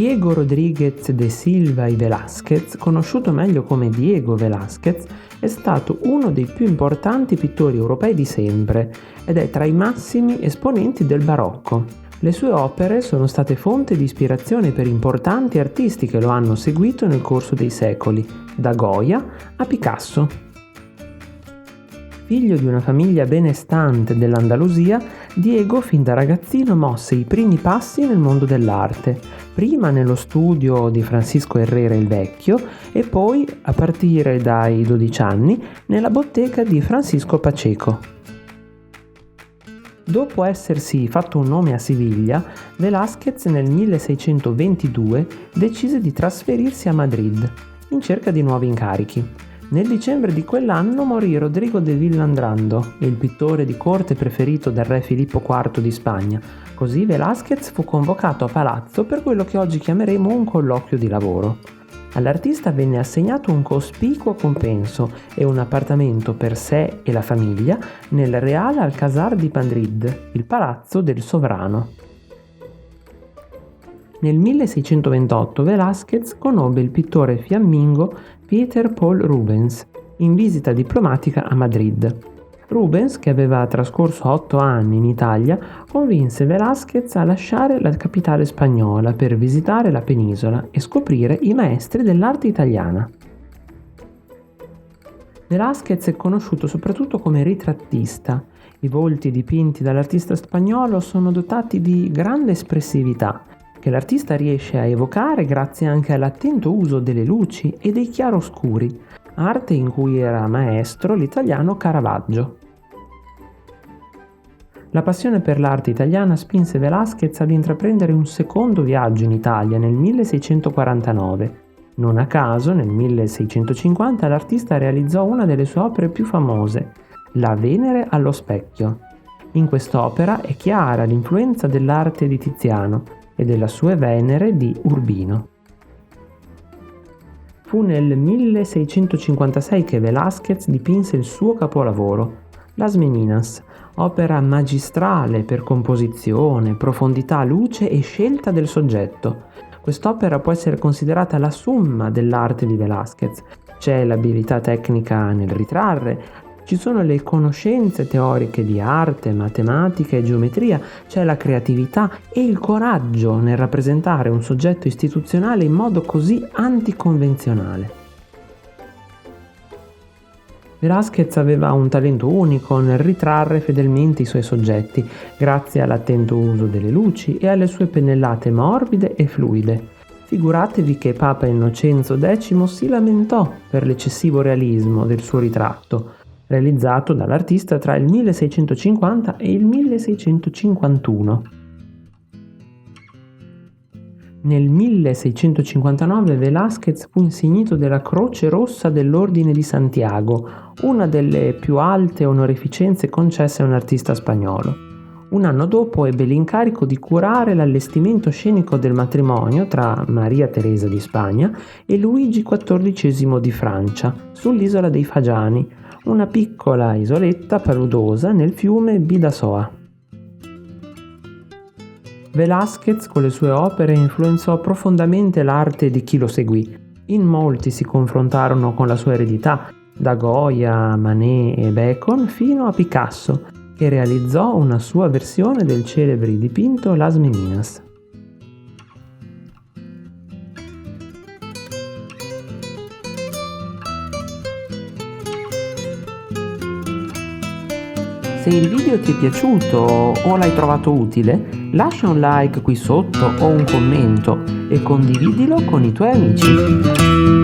Diego Rodríguez de Silva y Velázquez, conosciuto meglio come Diego Velázquez, è stato uno dei più importanti pittori europei di sempre ed è tra i massimi esponenti del barocco. Le sue opere sono state fonte di ispirazione per importanti artisti che lo hanno seguito nel corso dei secoli, da Goya a Picasso. Figlio di una famiglia benestante dell'Andalusia, Diego fin da ragazzino mosse i primi passi nel mondo dell'arte, prima nello studio di Francisco Herrera il Vecchio e poi, a partire dai 12 anni, nella bottega di Francisco Pacheco. Dopo essersi fatto un nome a Siviglia, Velázquez nel 1622 decise di trasferirsi a Madrid, in cerca di nuovi incarichi. Nel dicembre di quell'anno morì Rodrigo de Villandrando, il pittore di corte preferito dal re Filippo IV di Spagna. Così Velázquez fu convocato a palazzo per quello che oggi chiameremo un colloquio di lavoro. All'artista venne assegnato un cospicuo compenso e un appartamento per sé e la famiglia nel Real Alcázar di Madrid, il palazzo del sovrano. Nel 1628 Velázquez conobbe il pittore fiammingo Pieter Paul Rubens in visita diplomatica a Madrid. Rubens, che aveva trascorso 8 anni in Italia, convinse Velázquez a lasciare la capitale spagnola per visitare la penisola e scoprire i maestri dell'arte italiana. Velázquez è conosciuto soprattutto come ritrattista. I volti dipinti dall'artista spagnolo sono dotati di grande espressività, che l'artista riesce a evocare grazie anche all'attento uso delle luci e dei chiaroscuri, arte in cui era maestro l'italiano Caravaggio. La passione per l'arte italiana spinse Velázquez ad intraprendere un secondo viaggio in Italia nel 1649. Non a caso, nel 1650 l'artista realizzò una delle sue opere più famose, La Venere allo specchio. In quest'opera è chiara l'influenza dell'arte di Tiziano e della sua Venere di Urbino. Fu nel 1656 che Velázquez dipinse il suo capolavoro, Las Meninas, opera magistrale per composizione, profondità, luce e scelta del soggetto. Quest'opera può essere considerata la summa dell'arte di Velázquez. C'è l'abilità tecnica nel ritrarre, ci sono le conoscenze teoriche di arte, matematica e geometria, c'è la creatività e il coraggio nel rappresentare un soggetto istituzionale in modo così anticonvenzionale. Velázquez aveva un talento unico nel ritrarre fedelmente i suoi soggetti, grazie all'attento uso delle luci e alle sue pennellate morbide e fluide. Figuratevi che Papa Innocenzo X si lamentò per l'eccessivo realismo del suo ritratto, realizzato dall'artista tra il 1650 e il 1651. Nel 1659 Velázquez fu insignito della Croce Rossa dell'Ordine di Santiago, una delle più alte onorificenze concesse a un artista spagnolo. Un anno dopo ebbe l'incarico di curare l'allestimento scenico del matrimonio tra Maria Teresa di Spagna e Luigi XIV di Francia, sull'isola dei Fagiani, una piccola isoletta paludosa nel fiume Bidasoa. Velázquez con le sue opere influenzò profondamente l'arte di chi lo seguì. In molti si confrontarono con la sua eredità, da Goya, Manet e Bacon fino a Picasso, che realizzò una sua versione del celebre dipinto Las Meninas. Se il video ti è piaciuto o l'hai trovato utile, lascia un like qui sotto o un commento e condividilo con i tuoi amici.